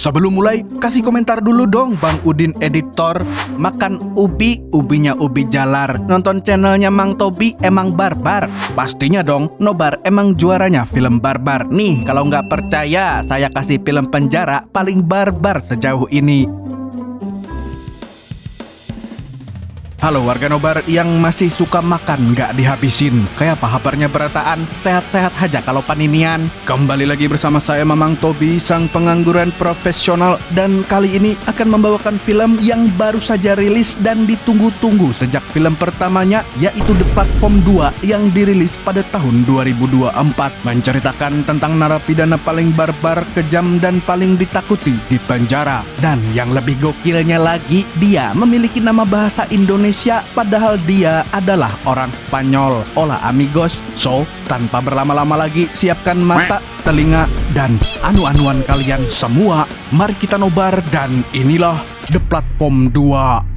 Sebelum mulai, kasih komentar dulu dong Bang Udin editor. Makan ubi, ubinya ubi jalar. Nonton channelnya Mang Tobi emang barbar. Pastinya dong, nobar emang juaranya film barbar. Nih, kalau nggak percaya, saya kasih film penjara paling barbar sejauh ini. Halo warga nobar yang masih suka makan nggak dihabisin. Kayak apa kabarnya berataan? Sehat-sehat aja kalau paninian. Kembali lagi bersama saya Mamang Tobi, sang pengangguran profesional. Dan kali ini akan membawakan film yang baru saja rilis dan ditunggu-tunggu sejak film pertamanya, yaitu The Platform 2 yang dirilis pada tahun 2024. Menceritakan tentang narapidana paling barbar, kejam, dan paling ditakuti di penjara. Dan yang lebih gokilnya lagi, dia memiliki nama bahasa Indonesia padahal dia adalah orang Spanyol. Hola amigos. So, tanpa berlama-lama lagi, siapkan mata, telinga, dan anu-anuan kalian semua. Mari kita nobar dan inilah The Platform 2.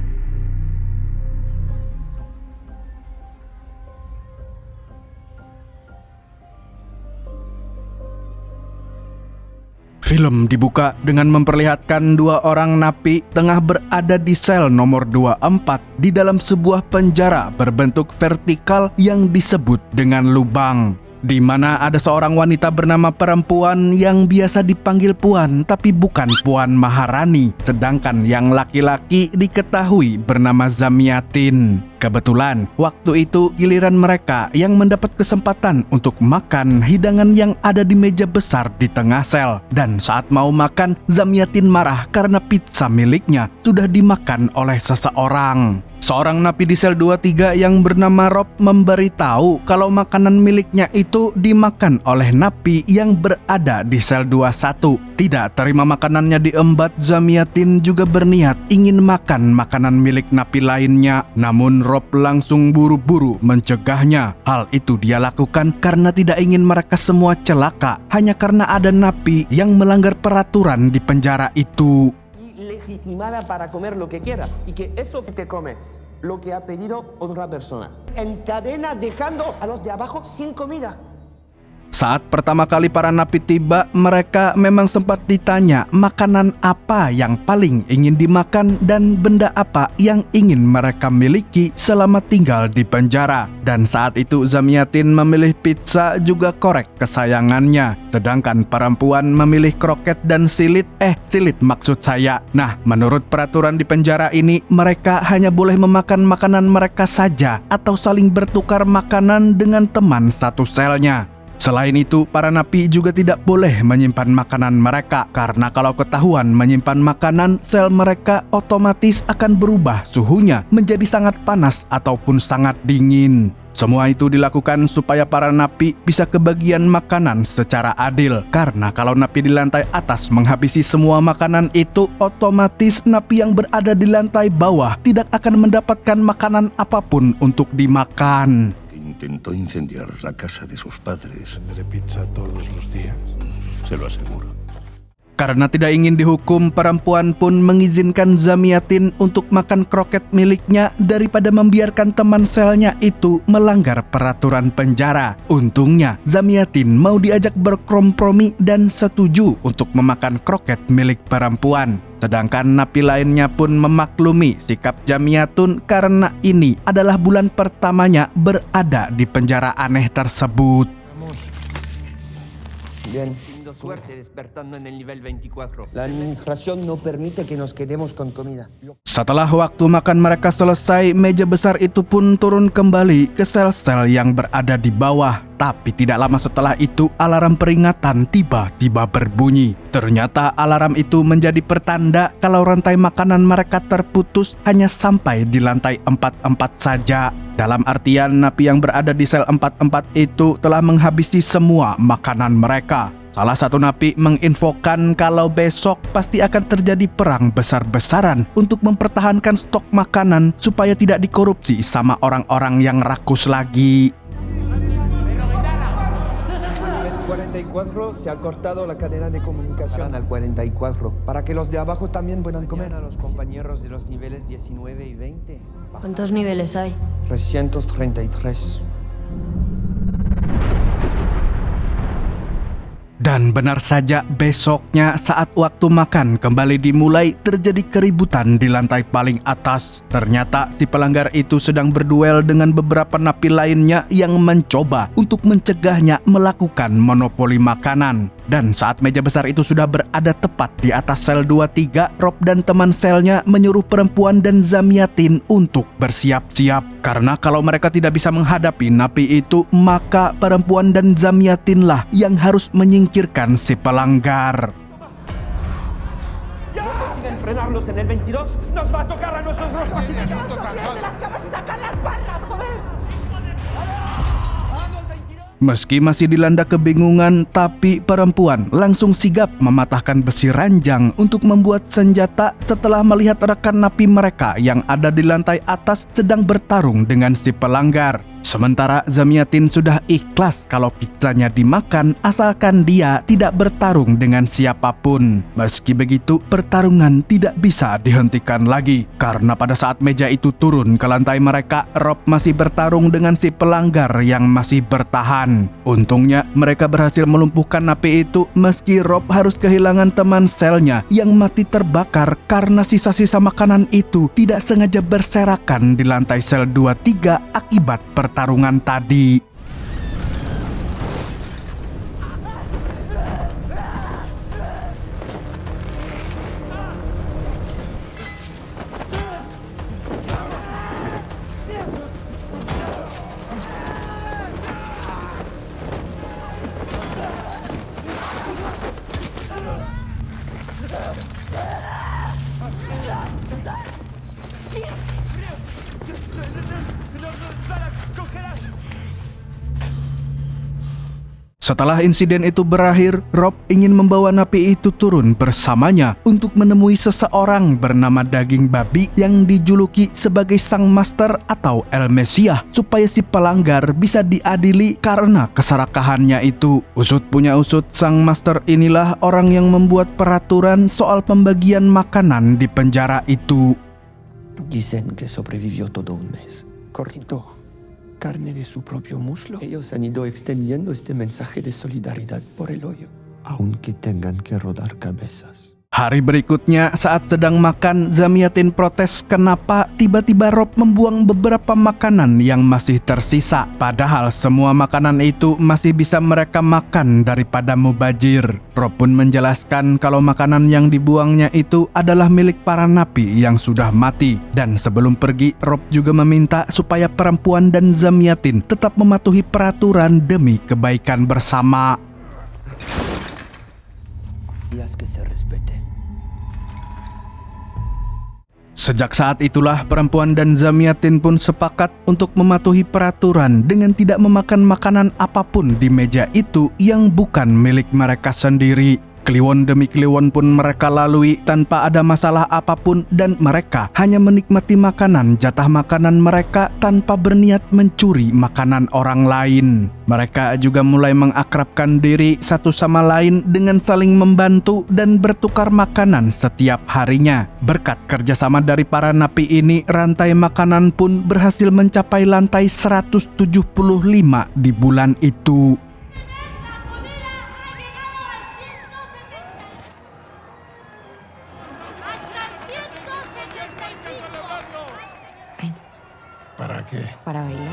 Film dibuka dengan memperlihatkan dua orang napi tengah berada di sel nomor 24 di dalam sebuah penjara berbentuk vertikal yang disebut dengan lubang, di mana ada seorang wanita bernama Perempuan yang biasa dipanggil Puan tapi bukan Puan Maharani, sedangkan yang laki-laki diketahui bernama Zamiatin. Kebetulan, waktu itu giliran mereka yang mendapat kesempatan untuk makan hidangan yang ada di meja besar di tengah sel. Dan saat mau makan, Zamiatin marah karena pizza miliknya sudah dimakan oleh seseorang. Seorang napi di sel 23 yang bernama Rob memberitahu kalau makanan miliknya itu dimakan oleh napi yang berada di sel 21. Tidak terima makanannya diembat, Zamiatin juga berniat ingin makan makanan milik napi lainnya. Namun Rob langsung buru-buru mencegahnya. Hal itu dia lakukan karena tidak ingin mereka semua celaka, hanya karena ada napi yang melanggar peraturan di penjara itu. Legitimada para comer lo que quiera y que eso que te comes lo que ha pedido otra persona en cadena dejando a los de abajo sin comida. Saat pertama kali para napi tiba, mereka memang sempat ditanya makanan apa yang paling ingin dimakan dan benda apa yang ingin mereka miliki selama tinggal di penjara. Dan saat itu Zamiatin memilih pizza juga korek kesayangannya, sedangkan Perempuan memilih kroket dan silit maksud saya. Nah, menurut peraturan di penjara ini, mereka hanya boleh memakan makanan mereka saja atau saling bertukar makanan dengan teman satu selnya. Selain itu, para napi juga tidak boleh menyimpan makanan mereka, karena kalau ketahuan menyimpan makanan, sel mereka otomatis akan berubah suhunya menjadi sangat panas ataupun sangat dingin. Semua itu dilakukan supaya para napi bisa kebagian makanan secara adil, karena kalau napi di lantai atas menghabisi semua makanan itu, otomatis napi yang berada di lantai bawah tidak akan mendapatkan makanan apapun untuk dimakan. Intentó incendiar la casa de sus padres. ¿Tendré pizza todos los días? Se lo aseguro. Karena tidak ingin dihukum, Perempuan pun mengizinkan Zamiatin untuk makan kroket miliknya daripada membiarkan teman selnya itu melanggar peraturan penjara. Untungnya, Zamiatin mau diajak berkompromi dan setuju untuk memakan kroket milik Perempuan. Sedangkan napi lainnya pun memaklumi sikap Zamiatin karena ini adalah bulan pertamanya berada di penjara aneh tersebut. Bien. Suerte despertando en el nivel 24. La administración no permite que nos quedemos con comida. Setelah waktu makan mereka selesai, meja besar itu pun turun kembali ke sel-sel yang berada di bawah. Tapi tidak lama setelah itu, alarm peringatan tiba-tiba berbunyi. Ternyata alarm itu menjadi pertanda kalau rantai makanan mereka terputus hanya sampai di lantai 44 saja. Dalam artian, napi yang berada di sel 44 itu telah menghabisi semua makanan mereka. Salah satu napi menginfokan kalau besok pasti akan terjadi perang besar-besaran untuk mempertahankan stok makanan supaya tidak dikorupsi sama orang-orang yang rakus lagi. Nivel 44 se ha cortado la cadena de comunicación al 44 para que los de abajo también puedan comer. A los compañeros de los niveles 19 y 20. ¿Cuántos niveles hay? 333. Dan benar saja, besoknya saat waktu makan kembali dimulai, terjadi keributan di lantai paling atas. Ternyata si pelanggar itu sedang berduel dengan beberapa napi lainnya yang mencoba untuk mencegahnya melakukan monopoli makanan. Dan saat meja besar itu sudah berada tepat di atas sel 23, Rob dan teman selnya menyuruh perempuan dan Zamyatin untuk bersiap-siap. Karena kalau mereka tidak bisa menghadapi napi itu, maka perempuan dan Zamyatinlah yang harus menyingkirkan si pelanggar. No consiguen frenarlos en el 22, nos va a tocar a nosotros. Sacan las barras, joder. Meski masih dilanda kebingungan, tapi perempuan langsung sigap mematahkan besi ranjang untuk membuat senjata setelah melihat rekan napi mereka yang ada di lantai atas sedang bertarung dengan si pelanggar. Sementara Zamyatin sudah ikhlas kalau pizzanya dimakan asalkan dia tidak bertarung dengan siapapun. Meski begitu, pertarungan tidak bisa dihentikan lagi karena pada saat meja itu turun ke lantai mereka, Rob masih bertarung dengan si pelanggar yang masih bertahan. Untungnya mereka berhasil melumpuhkan napi itu meski Rob harus kehilangan teman selnya yang mati terbakar karena sisa-sisa makanan itu tidak sengaja berserakan di lantai sel 23 akibat pertarungan tadi. Setelah insiden itu berakhir, Rob ingin membawa napi itu turun bersamanya untuk menemui seseorang bernama Daging Babi yang dijuluki sebagai Sang Master atau El Mesiah supaya si pelanggar bisa diadili karena keserakahannya itu. Usut punya usut, Sang Master inilah orang yang membuat peraturan soal pembagian makanan di penjara itu. Dicen que sobrevivió todo un mes. Cortó carne de su propio muslo. Ellos han ido extendiendo este mensaje de solidaridad por el hoyo, aunque tengan que rodar cabezas. Hari berikutnya saat sedang makan, Zamyatin protes kenapa tiba-tiba Rob membuang beberapa makanan yang masih tersisa. Padahal semua makanan itu masih bisa mereka makan daripada mubazir. Rob pun menjelaskan kalau makanan yang dibuangnya itu adalah milik para napi yang sudah mati. Dan sebelum pergi, Rob juga meminta supaya perempuan dan Zamyatin tetap mematuhi peraturan demi kebaikan bersama. Y haz que se respete. Sejak saat itulah perempuan dan Zamyatin pun sepakat untuk mematuhi peraturan dengan tidak memakan makanan apapun di meja itu yang bukan milik mereka sendiri. Kliwon demi kliwon pun mereka lalui tanpa ada masalah apapun dan mereka hanya menikmati makanan jatah makanan mereka tanpa berniat mencuri makanan orang lain. Mereka juga mulai mengakrabkan diri satu sama lain dengan saling membantu dan bertukar makanan setiap harinya. Berkat kerjasama dari para napi ini, rantai makanan pun berhasil mencapai lantai 175 di bulan itu. ¿Para qué? Para bailar.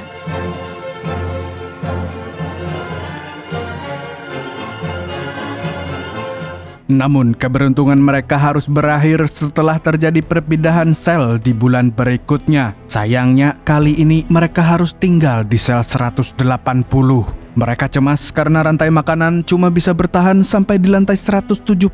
Namun keberuntungan mereka harus berakhir setelah terjadi perpindahan sel di bulan berikutnya. Sayangnya kali ini mereka harus tinggal di sel 180. Mereka cemas karena rantai makanan cuma bisa bertahan sampai di lantai 175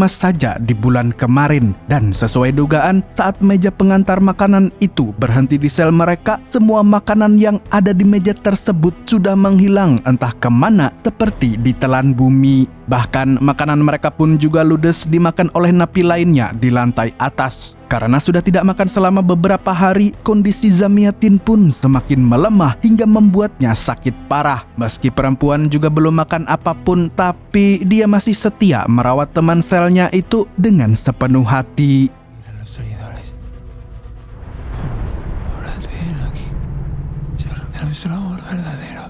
saja di bulan kemarin. Dan sesuai dugaan, saat meja pengantar makanan itu berhenti di sel mereka, semua makanan yang ada di meja tersebut sudah menghilang entah kemana seperti ditelan bumi. Bahkan makanan mereka pun juga ludes dimakan oleh napi lainnya di lantai atas. Karena sudah tidak makan selama beberapa hari, kondisi Zamyatin pun semakin melemah hingga membuatnya sakit parah. Meski perempuan juga belum makan apapun, tapi dia masih setia merawat teman selnya itu dengan sepenuh hati. Mira los seguidores. Ahora bien aquí. Es nuestro amor verdadero.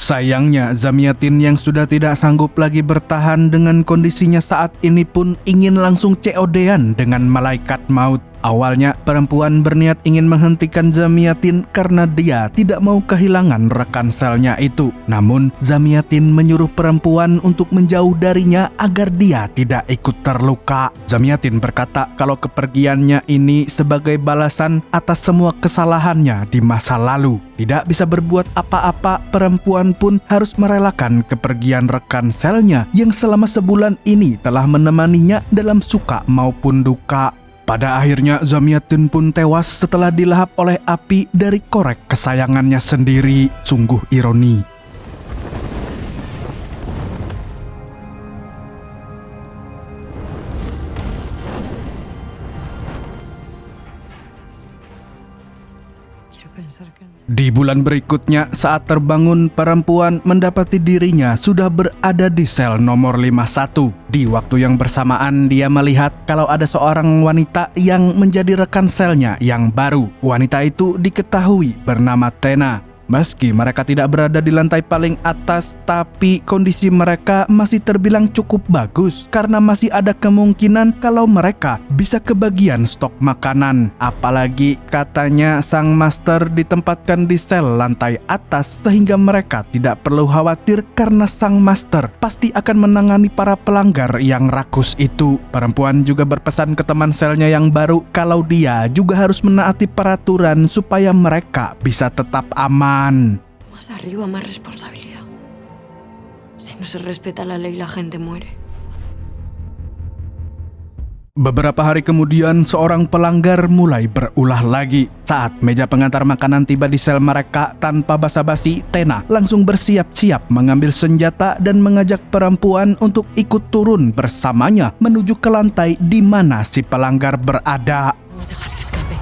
Sayangnya, Zamyatin yang sudah tidak sanggup lagi bertahan dengan kondisinya saat ini pun ingin langsung COD-an dengan malaikat maut. Awalnya, perempuan berniat ingin menghentikan Zamyatin karena dia tidak mau kehilangan rekan selnya itu. Namun, Zamyatin menyuruh perempuan untuk menjauh darinya agar dia tidak ikut terluka. Zamyatin berkata kalau kepergiannya ini sebagai balasan atas semua kesalahannya di masa lalu. Tidak bisa berbuat apa-apa, perempuan pun harus merelakan kepergian rekan selnya yang selama sebulan ini telah menemaninya dalam suka maupun duka. Pada akhirnya Zamyatin pun tewas setelah dilahap oleh api dari korek kesayangannya sendiri. Sungguh ironi. Di bulan berikutnya, saat terbangun, perempuan mendapati dirinya sudah berada di sel nomor 51. Di waktu yang bersamaan, dia melihat kalau ada seorang wanita yang menjadi rekan selnya yang baru. Wanita itu diketahui bernama Tena. Meski mereka tidak berada di lantai paling atas, tapi kondisi mereka masih terbilang cukup bagus karena masih ada kemungkinan kalau mereka bisa kebagian stok makanan. Apalagi katanya sang master ditempatkan di sel lantai atas sehingga mereka tidak perlu khawatir karena sang master pasti akan menangani para pelanggar yang rakus itu. Perempuan juga berpesan ke teman selnya yang baru kalau dia juga harus menaati peraturan supaya mereka bisa tetap aman. Más arriba, más responsabilidad. Si no se respeta la ley, la gente muere. Beberapa hari kemudian, seorang pelanggar mulai berulah lagi. Saat meja pengantar makanan tiba di sel mereka, tanpa basa-basi, Tena langsung bersiap-siap mengambil senjata dan mengajak perempuan untuk ikut turun bersamanya menuju ke lantai di mana si pelanggar berada. Vamos a dejar que escape.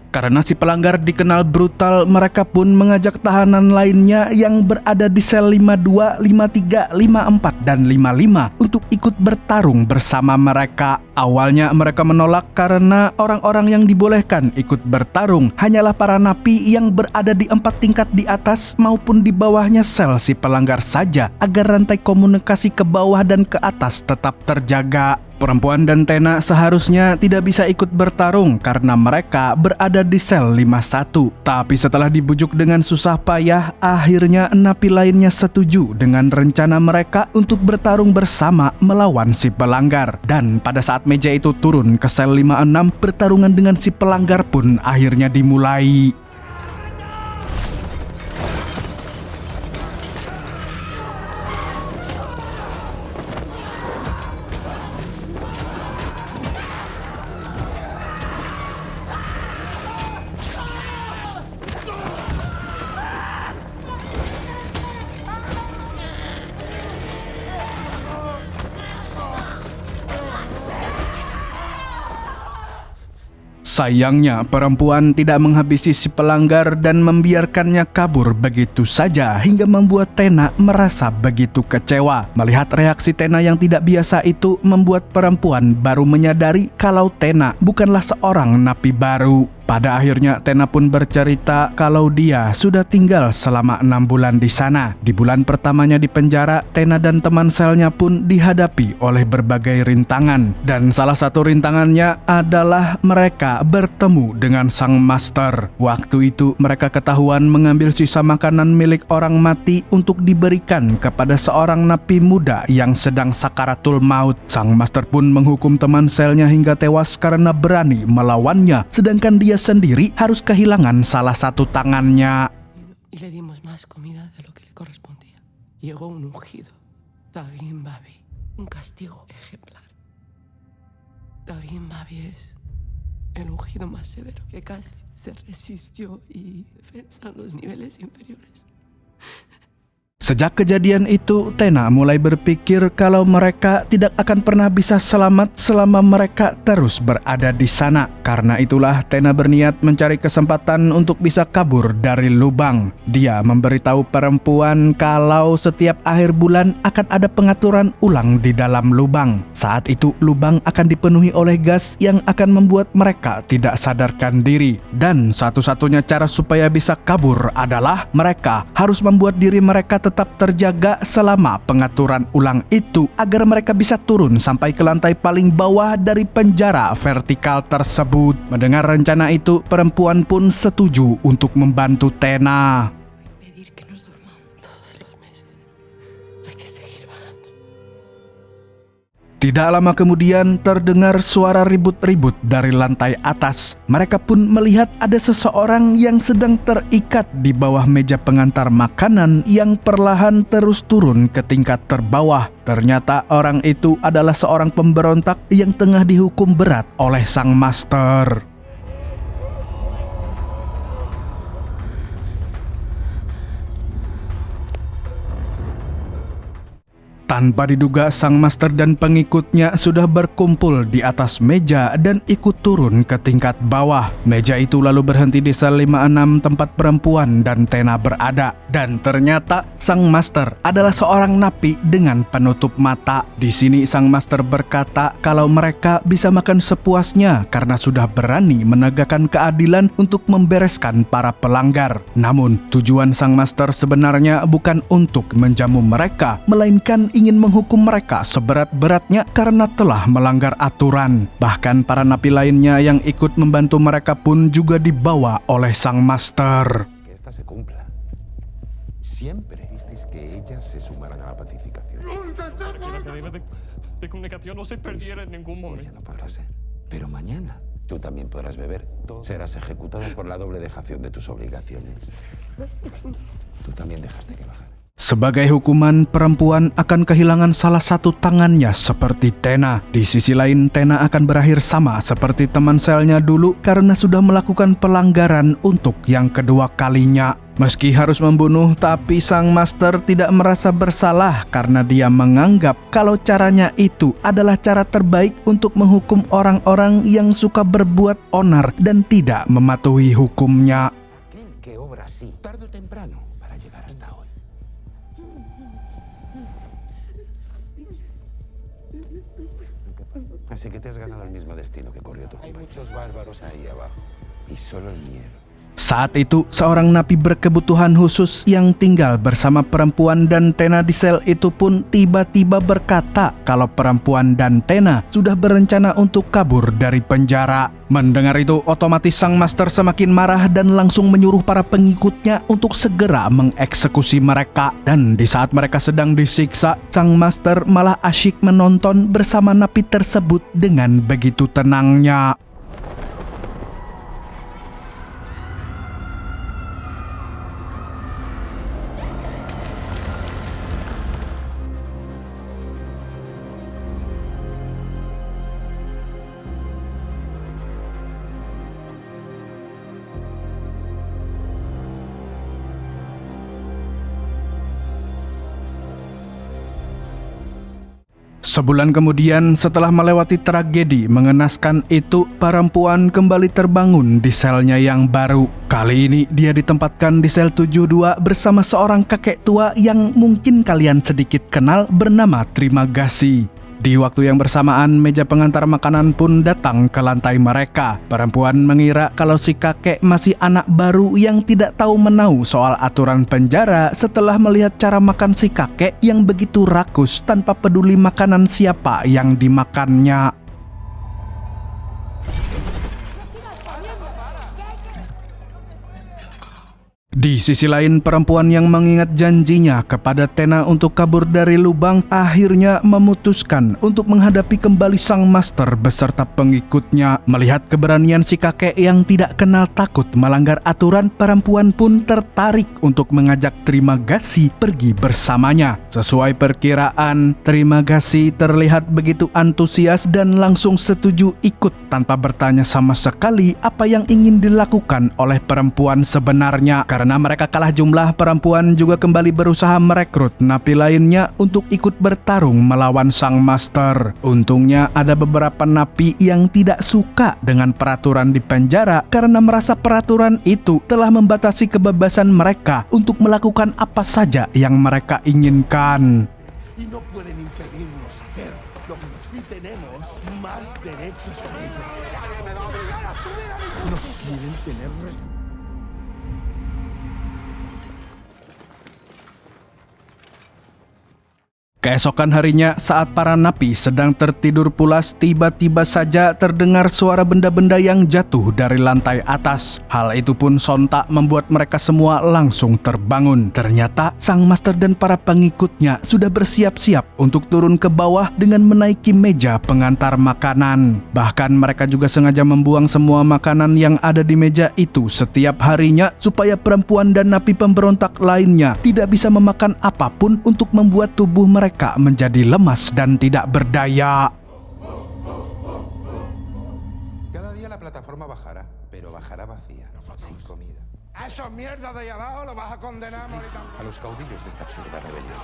Karena si pelanggar dikenal brutal, mereka pun mengajak tahanan lainnya yang berada di sel 52, 53, 54, dan 55 untuk ikut bertarung bersama mereka. Awalnya mereka menolak karena orang-orang yang dibolehkan ikut bertarung hanyalah para napi yang berada di 4 tingkat di atas maupun di bawahnya sel si pelanggar saja agar rantai komunikasi ke bawah dan ke atas tetap terjaga. Perempuan dan Tena seharusnya tidak bisa ikut bertarung karena mereka berada di sel 51. Tapi setelah dibujuk dengan susah payah, akhirnya napi lainnya setuju dengan rencana mereka untuk bertarung bersama melawan si pelanggar. Dan pada saat meja itu turun ke sel 56, pertarungan dengan si pelanggar pun akhirnya dimulai. Sayangnya, perempuan tidak menghabisi si pelanggar dan membiarkannya kabur begitu saja hingga membuat Tena merasa begitu kecewa. Melihat reaksi Tena yang tidak biasa itu membuat perempuan baru menyadari kalau Tena bukanlah seorang napi baru. Pada akhirnya Tena pun bercerita kalau dia sudah tinggal selama 6 bulan di sana. Di bulan pertamanya di penjara, Tena dan teman selnya pun dihadapi oleh berbagai rintangan. Dan salah satu rintangannya adalah mereka bertemu dengan sang master. Waktu itu mereka ketahuan mengambil sisa makanan milik orang mati untuk diberikan kepada seorang napi muda yang sedang sakaratul maut. Sang master pun menghukum teman selnya hingga tewas karena berani melawannya, sedangkan dia sendiri harus kehilangan salah satu tangannya. Y le dimos más comida de lo que le correspondía. Llegó un ungido, Dagin Babi, un castigo ejemplar. Dagin Babi es el ungido más severo que casi se resistió y defensa en los niveles inferiores. Sejak kejadian itu, Tena mulai berpikir kalau mereka tidak akan pernah bisa selamat selama mereka terus berada di sana. Karena itulah Tena berniat mencari kesempatan untuk bisa kabur dari lubang. Dia memberitahu perempuan kalau setiap akhir bulan akan ada pengaturan ulang di dalam lubang. Saat itu lubang akan dipenuhi oleh gas yang akan membuat mereka tidak sadarkan diri. Dan satu-satunya cara supaya bisa kabur adalah mereka harus membuat diri mereka tetap terjaga selama pengaturan ulang itu agar mereka bisa turun sampai ke lantai paling bawah dari penjara vertikal tersebut. Mendengar rencana itu, perempuan pun setuju untuk membantu Tena. Pedir que nos durmamos todos los meses. Hay que seguir bajando. Tidak lama kemudian terdengar suara ribut-ribut dari lantai atas. Mereka pun melihat ada seseorang yang sedang terikat di bawah meja pengantar makanan yang perlahan terus turun ke tingkat terbawah. Ternyata orang itu adalah seorang pemberontak yang tengah dihukum berat oleh sang master. Tanpa diduga, sang master dan pengikutnya sudah berkumpul di atas meja dan ikut turun ke tingkat bawah. Meja itu lalu berhenti di sel 56 tempat perempuan dan Tena berada. Dan ternyata sang master adalah seorang napi dengan penutup mata. Di sini sang master berkata kalau mereka bisa makan sepuasnya karena sudah berani menegakkan keadilan untuk membereskan para pelanggar. Namun tujuan sang master sebenarnya bukan untuk menjamu mereka, melainkan ingin menghukum mereka seberat-beratnya karena telah melanggar aturan. Bahkan para napi lainnya yang ikut membantu mereka pun juga dibawa oleh sang master. Que esta se cumpla. Siempre disteis que ellas se sumaran a la pacificación. La cadena de comunicación no se perdiera en ningún Ya momento. no podrá ser. Pero mañana tú también podrás beber. Serás ejecutado por la doble dejación de tus obligaciones. Tú también dejaste que bajara. Sebagai hukuman, perempuan akan kehilangan salah satu tangannya seperti Tena. Di sisi lain, Tena akan berakhir sama seperti teman selnya dulu karena sudah melakukan pelanggaran untuk yang kedua kalinya. Meski harus membunuh, tapi sang master tidak merasa bersalah karena dia menganggap kalau caranya itu adalah cara terbaik untuk menghukum orang-orang yang suka berbuat onar dan tidak mematuhi hukumnya. Aquel que obra así, tarde o temprano, para llegar hasta hoy. Así que te has ganado el mismo destino que corrió tu compañero. Hay muchos bárbaros ahí abajo. Y solo el miedo. Saat itu, seorang napi berkebutuhan khusus yang tinggal bersama perempuan dan Tena di sel itu pun tiba-tiba berkata kalau perempuan dan Tena sudah berencana untuk kabur dari penjara. Mendengar itu, otomatis sang master semakin marah dan langsung menyuruh para pengikutnya untuk segera mengeksekusi mereka. Dan di saat mereka sedang disiksa, sang master malah asyik menonton bersama napi tersebut dengan begitu tenangnya. Sebulan kemudian, setelah melewati tragedi mengenaskan itu, perempuan kembali terbangun di selnya yang baru. Kali ini dia ditempatkan di sel 72 bersama seorang kakek tua yang mungkin kalian sedikit kenal bernama Trimagasi. Di waktu yang bersamaan, meja pengantar makanan pun datang ke lantai mereka. Perempuan mengira kalau si kakek masih anak baru yang tidak tahu menau soal aturan penjara setelah melihat cara makan si kakek yang begitu rakus tanpa peduli makanan siapa yang dimakannya. Di sisi lain, perempuan yang mengingat janjinya kepada Tena untuk kabur dari lubang akhirnya memutuskan untuk menghadapi kembali sang master beserta pengikutnya. Melihat keberanian si kakek yang tidak kenal takut melanggar aturan, perempuan pun tertarik untuk mengajak Trimagasi pergi bersamanya. Sesuai perkiraan, Trimagasi terlihat begitu antusias dan langsung setuju ikut tanpa bertanya sama sekali apa yang ingin dilakukan oleh perempuan sebenarnya. Karena Karena mereka kalah jumlah, perempuan juga kembali berusaha merekrut napi lainnya untuk ikut bertarung melawan sang master. Untungnya ada beberapa napi yang tidak suka dengan peraturan di penjara karena merasa peraturan itu telah membatasi kebebasan mereka untuk melakukan apa saja yang mereka inginkan. Y no pueden impedirnos hacer lo que nos di tenemos más derechos que ellos. Nos quieren tener Keesokan harinya, saat para napi sedang tertidur pulas, tiba-tiba saja terdengar suara benda-benda yang jatuh dari lantai atas. Hal itu pun sontak membuat mereka semua langsung terbangun. Ternyata sang master dan para pengikutnya sudah bersiap-siap untuk turun ke bawah dengan menaiki meja pengantar makanan. Bahkan mereka juga sengaja membuang semua makanan yang ada di meja itu setiap harinya supaya perempuan dan napi pemberontak lainnya tidak bisa memakan apapun untuk membuat tubuh mereka menjadi lemas dan tidak berdaya. Cada día la plataforma bajará, pero bajará vacía, sin comida. a esos mierdas de ahí abajo los vas a condenar a morir también. A los caudillos de esta absurda rebelión.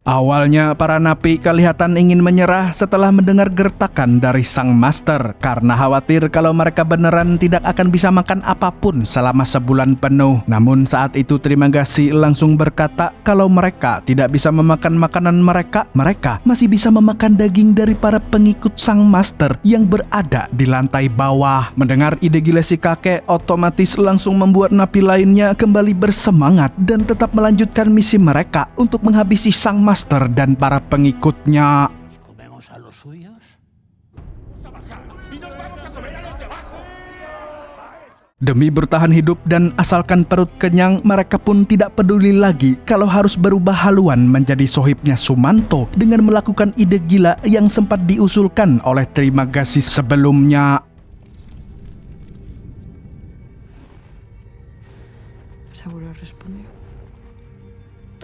Awalnya para napi kelihatan ingin menyerah setelah mendengar gertakan dari sang master karena khawatir kalau mereka beneran tidak akan bisa makan apapun selama sebulan penuh. Namun saat itu Trimagasi langsung berkata kalau mereka tidak bisa memakan makanan mereka masih bisa memakan daging dari para pengikut sang master yang berada di lantai bawah. Mendengar ide gila si kakek otomatis langsung membuat napi lainnya kembali bersemangat dan tetap melanjutkan misi mereka untuk menghabisi sang master dan para pengikutnya. Comemos a los suyos. Y nos vamos a comer a los de abajo. Demi bertahan hidup dan asalkan perut kenyang, mereka pun tidak peduli lagi kalau harus berubah haluan menjadi sohibnya Sumanto dengan melakukan ide gila yang sempat diusulkan oleh Trimagasi sebelumnya. Seguro respondió.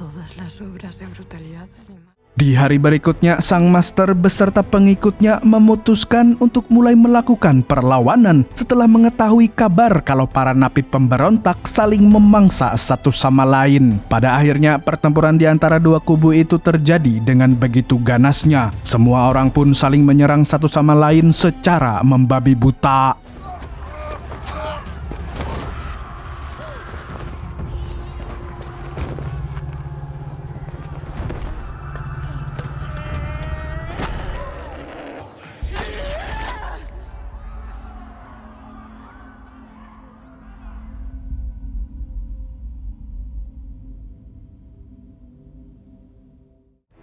Todas las obras de brutalidad animal. Di hari berikutnya, sang master beserta pengikutnya memutuskan untuk mulai melakukan perlawanan setelah mengetahui kabar kalau para napi pemberontak saling memangsa satu sama lain. Pada akhirnya, pertempuran di antara dua kubu itu terjadi dengan begitu ganasnya. Semua orang pun saling menyerang satu sama lain secara membabi buta.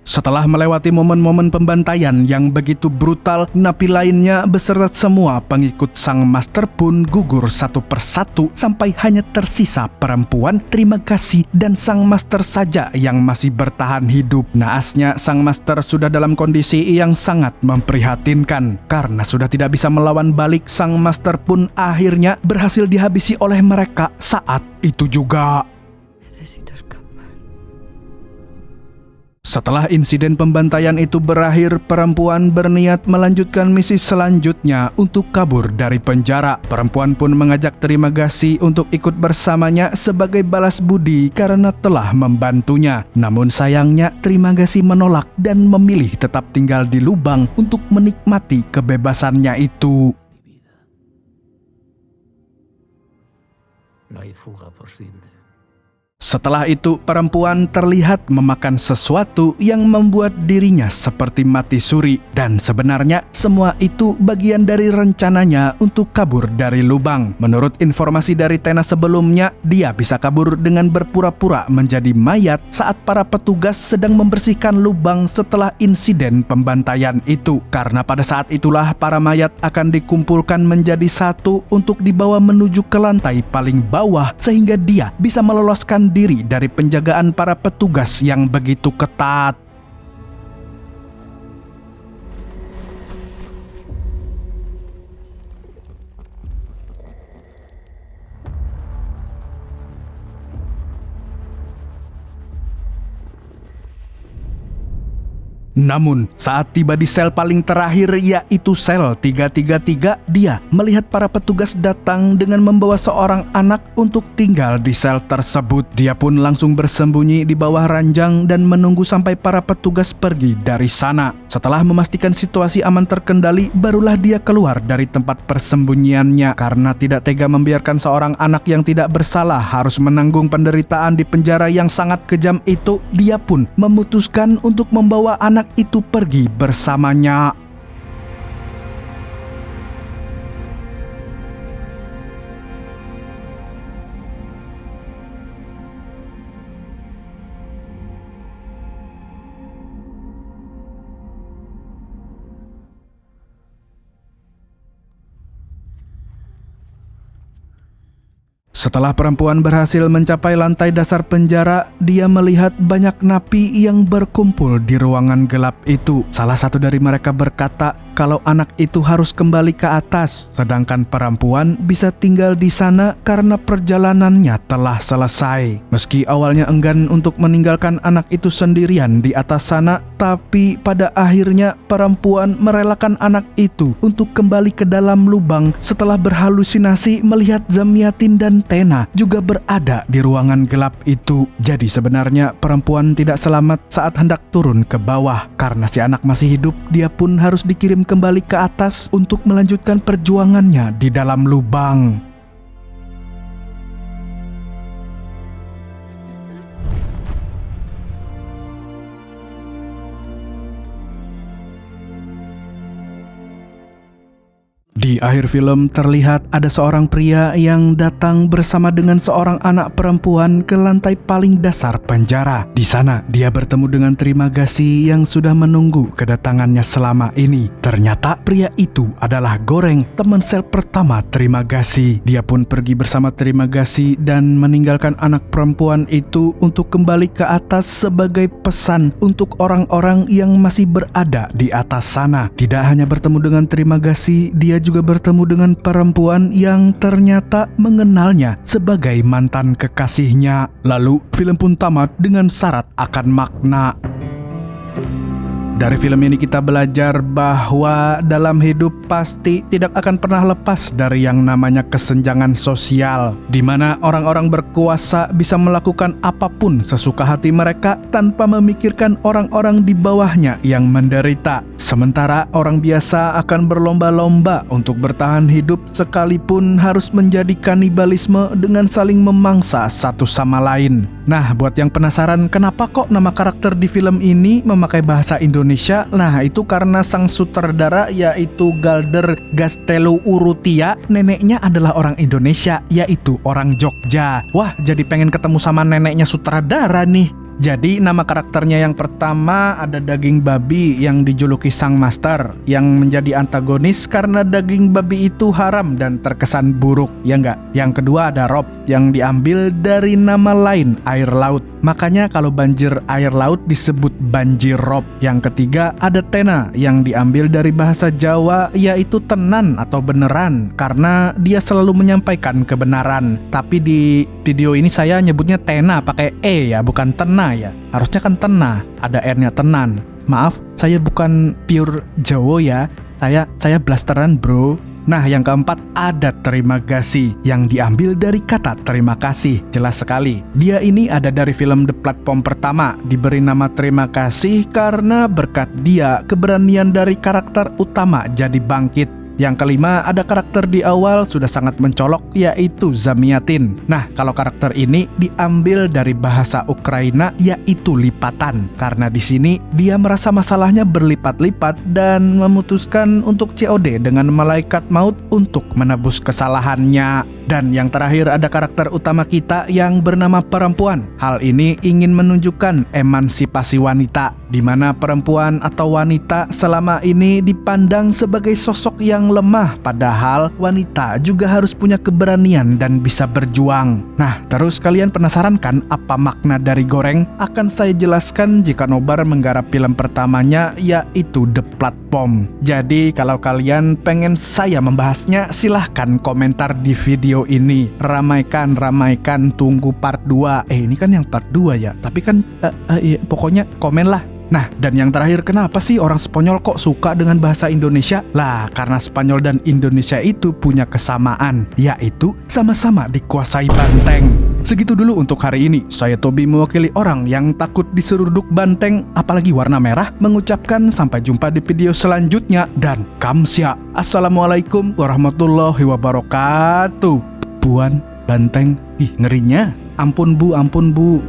Setelah melewati momen-momen pembantaian yang begitu brutal, napi lainnya beserta semua pengikut sang master pun gugur satu persatu sampai hanya tersisa perempuan, Trimagasi, dan sang master saja yang masih bertahan hidup. Naasnya sang master sudah dalam kondisi yang sangat memprihatinkan. Karena sudah tidak bisa melawan balik, sang master pun akhirnya berhasil dihabisi oleh mereka saat itu juga. Necesito escapar. Setelah insiden pembantaian itu berakhir, perempuan berniat melanjutkan misi selanjutnya untuk kabur dari penjara. Perempuan pun mengajak Trimagasi untuk ikut bersamanya sebagai balas budi karena telah membantunya. Namun sayangnya Trimagasi menolak dan memilih tetap tinggal di lubang untuk menikmati kebebasannya itu. No hay fuga posible. Setelah itu, perempuan terlihat memakan sesuatu yang membuat dirinya seperti mati suri. Dan sebenarnya semua itu bagian dari rencananya untuk kabur dari lubang. Menurut informasi dari Tena sebelumnya, dia bisa kabur dengan berpura-pura menjadi mayat saat para petugas sedang membersihkan lubang setelah insiden pembantaian itu. Karena pada saat itulah para mayat akan dikumpulkan menjadi satu untuk dibawa menuju ke lantai paling bawah sehingga dia bisa meloloskan diri dari penjagaan para petugas yang begitu ketat. Namun, saat tiba di sel paling terakhir yaitu sel 333, dia melihat para petugas datang dengan membawa seorang anak untuk tinggal di sel tersebut. Dia pun langsung bersembunyi di bawah ranjang dan menunggu sampai para petugas pergi dari sana. Setelah memastikan situasi aman terkendali, barulah dia keluar dari tempat persembunyiannya karena tidak tega membiarkan seorang anak yang tidak bersalah harus menanggung penderitaan di penjara yang sangat kejam itu. Dia pun memutuskan untuk membawa anak itu pergi bersamanya. Setelah perempuan berhasil mencapai lantai dasar penjara, dia melihat banyak napi yang berkumpul di ruangan gelap itu. Salah satu dari mereka berkata kalau anak itu harus kembali ke atas, sedangkan perempuan bisa tinggal di sana karena perjalanannya telah selesai. Meski awalnya enggan untuk meninggalkan anak itu sendirian di atas sana, tapi pada akhirnya perempuan merelakan anak itu untuk kembali ke dalam lubang setelah berhalusinasi melihat Zamyatin dan Tena juga berada di ruangan gelap itu. Jadi sebenarnya perempuan tidak selamat saat hendak turun ke bawah. Karena si anak masih hidup, dia pun harus dikirim kembali ke atas untuk melanjutkan perjuangannya di dalam lubang. Di akhir film terlihat ada seorang pria yang datang bersama dengan seorang anak perempuan ke lantai paling dasar penjara. Di sana dia bertemu dengan Trimagasi yang sudah menunggu kedatangannya selama ini. Ternyata pria itu adalah Goreng, teman sel pertama Trimagasi. Dia pun pergi bersama Trimagasi dan meninggalkan anak perempuan itu untuk kembali ke atas sebagai pesan untuk orang-orang yang masih berada di atas sana. Tidak hanya bertemu dengan Trimagasi, dia juga bertemu dengan perempuan yang ternyata mengenalnya sebagai mantan kekasihnya. Lalu film pun tamat dengan syarat akan makna. Dari film ini kita belajar bahwa dalam hidup pasti tidak akan pernah lepas dari yang namanya kesenjangan sosial, di mana orang-orang berkuasa bisa melakukan apapun sesuka hati mereka tanpa memikirkan orang-orang di bawahnya yang menderita. Sementara orang biasa akan berlomba-lomba untuk bertahan hidup sekalipun harus menjadi kanibalisme dengan saling memangsa satu sama lain. Nah, buat yang penasaran kenapa kok nama karakter di film ini memakai bahasa Indonesia, nah itu karena sang sutradara yaitu Galder Gaztelu Urrutia, neneknya adalah orang Indonesia, yaitu orang Jogja. Wah, jadi pengen ketemu sama neneknya sutradara nih. Jadi nama karakternya yang pertama ada Daging Babi yang dijuluki Sang Master, yang menjadi antagonis karena daging babi itu haram dan terkesan buruk, ya enggak? Yang kedua ada Rob yang diambil dari nama lain air laut, makanya kalau banjir air laut disebut banjir Rob. Yang ketiga ada Tena yang diambil dari bahasa Jawa yaitu tenan atau beneran, karena dia selalu menyampaikan kebenaran. Tapi di video ini saya nyebutnya Tena pakai E ya, bukan Tena ya. Harusnya kan Tena, ada R-nya tenan. Maaf, saya bukan pure Jawa ya. Saya blasteran, bro. Nah, yang keempat ada Trimagasi yang diambil dari kata terima kasih. Jelas sekali. Dia ini ada dari film The Platform pertama, diberi nama Trimagasi karena berkat dia keberanian dari karakter utama jadi bangkit. Yang kelima ada karakter di awal sudah sangat mencolok yaitu Zamyatin. Nah, kalau karakter ini diambil dari bahasa Ukraina yaitu lipatan. Karena di sini dia merasa masalahnya berlipat-lipat dan memutuskan untuk COD dengan malaikat maut untuk menebus kesalahannya. Dan yang terakhir ada karakter utama kita yang bernama perempuan. Hal ini ingin menunjukkan emansipasi wanita, di mana perempuan atau wanita selama ini dipandang sebagai sosok yang lemah, padahal wanita juga harus punya keberanian dan bisa berjuang. Nah, terus kalian penasaran kan apa makna dari Goreng? Akan saya jelaskan jika nobar menggarap film pertamanya yaitu The Platform. Jadi kalau kalian pengen saya membahasnya, silahkan komentar di video ini. Ramaikan, tunggu part 2. Ini kan yang part 2 ya. Tapi kan pokoknya komen lah. Nah, dan yang terakhir, kenapa sih orang Spanyol kok suka dengan bahasa Indonesia? Lah, karena Spanyol dan Indonesia itu punya kesamaan, yaitu sama-sama dikuasai banteng. Segitu dulu untuk hari ini. Saya Tobi mewakili orang yang takut diseruduk banteng, apalagi warna merah, mengucapkan sampai jumpa di video selanjutnya dan kamsya. Assalamualaikum warahmatullahi wabarakatuh. Puan, banteng, ih ngerinya. Ampun bu, ampun bu.